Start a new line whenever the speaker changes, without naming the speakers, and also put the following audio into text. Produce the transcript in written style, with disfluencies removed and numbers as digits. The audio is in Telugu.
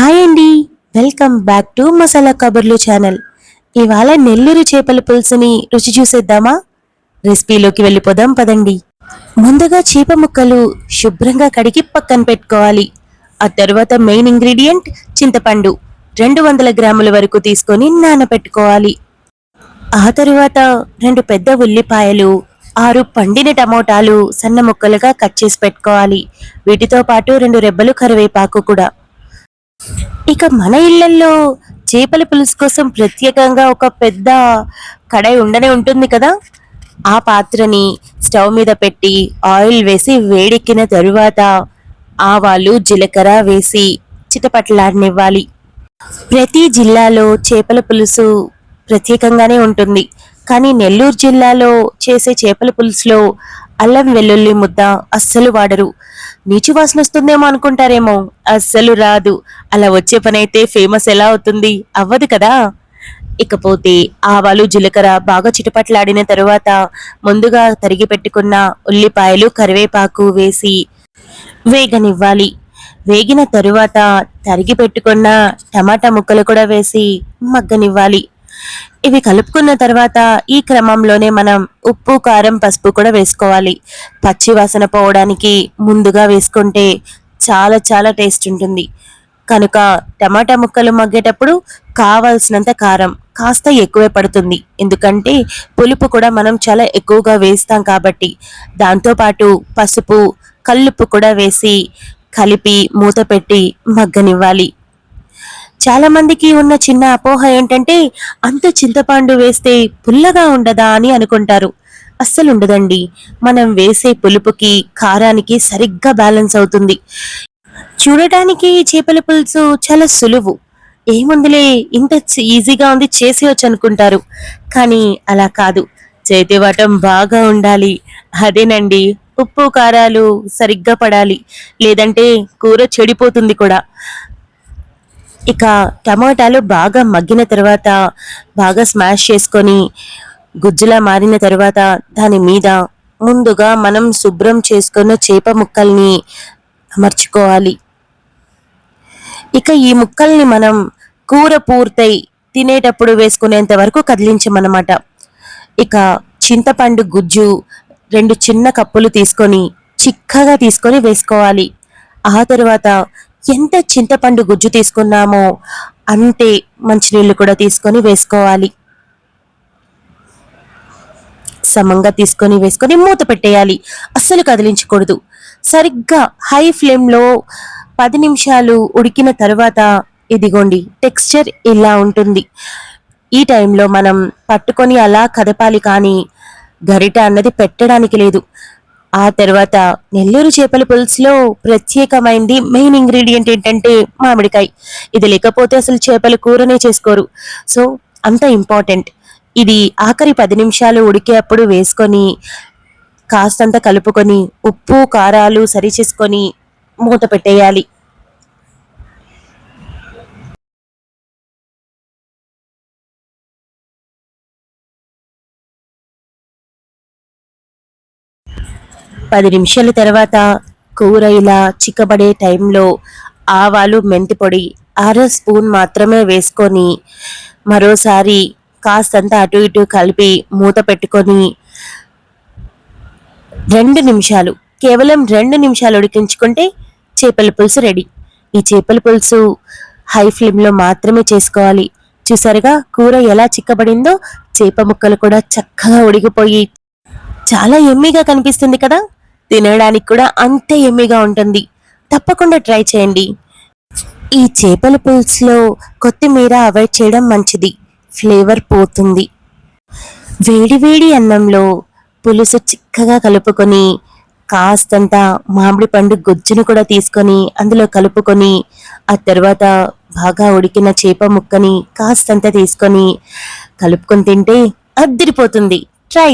హాయ్ అండి. వెల్కమ్ బ్యాక్ టు మసాలా కబుర్లు ఛానల్. ఇవాళ నెల్లూరు చేపల పులుసుని రుచి చూసేద్దామా? రెసిపీలోకి వెళ్ళిపోదాం పదండి. ముందుగా చేప ముక్కలు శుభ్రంగా కడిగి పక్కన పెట్టుకోవాలి. ఆ తర్వాత మెయిన్ ఇంగ్రీడియంట్ చింతపండు 200 గ్రాముల వరకు తీసుకొని నానబెట్టుకోవాలి. ఆ తరువాత 2 పెద్ద ఉల్లిపాయలు, 6 పండిన టమోటాలు సన్న ముక్కలుగా కట్ చేసి పెట్టుకోవాలి. వీటితో పాటు 2 రెబ్బలు కరివేపాకు కూడా. ఇక మన ఇళ్లల్లో చేపల పులుసు కోసం ప్రత్యేకంగా ఒక పెద్ద కడాయి ఉండనే ఉంటుంది కదా. ఆ పాత్రని స్టవ్ మీద పెట్టి ఆయిల్ వేసి వేడెక్కిన తరువాత ఆవాలు జీలకర్ర వేసి చిటపటలాడనివ్వాలి. ప్రతి జిల్లాలో చేపల పులుసు ప్రత్యేకంగానే ఉంటుంది. కానీ నెల్లూరు జిల్లాలో చేసే చేపల పులుసులో అల్లం వెల్లుల్లి ముద్ద అస్సలు వాడరు. నీచు వాసన వస్తుందేమో అనుకుంటారేమో, అస్సలు రాదు. అలా వచ్చే పని అయితే ఫేమస్ ఎలా అవుతుంది? అవ్వదు కదా. ఇకపోతే ఆవాలు జీలకర్ర బాగా చిటపట్లాడిన తరువాత ముందుగా తరిగి పెట్టుకున్న ఉల్లిపాయలు కరివేపాకు వేసి వేగనివ్వాలి. వేగిన తరువాత తరిగి పెట్టుకున్న టమాటా ముక్కలు కూడా వేసి మగ్గనివ్వాలి. ఇవి కలుపుకున్న తర్వాత ఈ క్రమంలోనే మనం ఉప్పు కారం పసుపు కూడా వేసుకోవాలి. పచ్చి వాసన పోవడానికి ముందుగా వేసుకుంటే చాలా చాలా టేస్ట్ ఉంటుంది. కనుక టమాటా ముక్కలు మగ్గేటప్పుడు కావాల్సినంత కారం కాస్త ఎక్కువే పడుతుంది. ఎందుకంటే పులుపు కూడా మనం చాలా ఎక్కువగా వేస్తాం కాబట్టి. దాంతోపాటు పసుపు కల్లుప్పు కూడా వేసి కలిపి మూత పెట్టి మగ్గనివ్వాలి. చాలా మందికి ఉన్న చిన్న అపోహ ఏంటంటే అంత చింతపండు వేస్తే పుల్లగా ఉండదా అని అనుకుంటారు. అస్సలు ఉండదండి. మనం వేసే పులుపుకి కారానికి సరిగ్గా బ్యాలెన్స్ అవుతుంది. చూడటానికి చేపల పులుసు చాలా సులువు, ఏముందిలే ఇంత ఈజీగా ఉంది చేసేయచ్చు అనుకుంటారు. కానీ అలా కాదు. చేతివాటం బాగా ఉండాలి. అదేనండి, ఉప్పు కారాలు సరిగ్గా పడాలి, లేదంటే కూర చెడిపోతుంది కూడా. ఇక టమాటాలు బాగా మగ్గిన తర్వాత బాగా స్మాష్ చేసుకొని గుజ్జులా మారిన తర్వాత దాని మీద ముందుగా మనం శుభ్రం చేసుకున్న చేప ముక్కల్ని అమర్చుకోవాలి. ఇక ఈ ముక్కల్ని మనం కూర పూర్తయి తినేటప్పుడు వేసుకునేంత వరకు కదిలించమన్నమాట. ఇక చింతపండు గుజ్జు 2 చిన్న కప్పులు తీసుకొని చిక్కగా తీసుకొని వేసుకోవాలి. ఆ తర్వాత ఎంత చింతపండు గుజ్జు తీసుకున్నామో అంతే మంచినీళ్ళు కూడా తీసుకొని వేసుకోవాలి. సమంగా తీసుకొని వేసుకొని మూత పెట్టేయాలి. అస్సలు కదిలించకూడదు. సరిగ్గా హై ఫ్లేమ్లో 10 నిమిషాలు ఉడికిన తర్వాత ఇదిగోండి టెక్స్చర్ ఇలా ఉంటుంది. ఈ టైంలో మనం పట్టుకొని అలా కదపాలి, కానీ గరిట అన్నది పెట్టడానికి లేదు. ఆ తర్వాత నెల్లూరు చేపల పులుసులో ప్రత్యేకమైంది మెయిన్ ఇంగ్రీడియంట్ ఏంటంటే మామిడికాయ. ఇది లేకపోతే అసలు చేపల కూరనే చేసుకోరు. సో అంత ఇంపార్టెంట్. ఇది ఆఖరి 10 నిమిషాలు ఉడికేటప్పుడు వేసుకొని కాస్తంత కలుపుకొని ఉప్పు కారాలు సరి చేసుకొని మూత పెట్టేయాలి. పది నిమిషాల తర్వాత కూర ఇలా చిక్కబడే టైంలో ఆవాలు మెంతి పొడి 1/2 స్పూన్ మాత్రమే వేసుకొని మరోసారి కాస్తంత అటు ఇటు కలిపి మూత పెట్టుకొని 2 నిమిషాలు, కేవలం 2 నిమిషాలు ఉడికించుకుంటే చేపల పులుసు రెడీ. ఈ చేపల పులుసు హై ఫ్లేమ్లో మాత్రమే చేసుకోవాలి. చూసారుగా కూర ఎలా చిక్కబడిందో, చేప ముక్కలు కూడా చక్కగా ఉడికిపోయి చాలా ఎమ్మీగా కనిపిస్తుంది కదా. తినడానికి కూడా అంతే ఎమ్మీగా ఉంటుంది. తప్పకుండా ట్రై చేయండి. ఈ చేపల పులుసులో కొత్తిమీర అవాయిడ్ చేయడం మంచిది, ఫ్లేవర్ పోతుంది. వేడి వేడి అన్నంలో పులుసు చిక్కగా కలుపుకొని కాస్తంత మామిడి పండు గుజ్జును కూడా తీసుకొని అందులో కలుపుకొని ఆ తర్వాత బాగా ఉడికిన చేప ముక్కని కాస్తంత తీసుకొని కలుపుకొని తింటే అద్దిరిపోతుంది. ట్రై.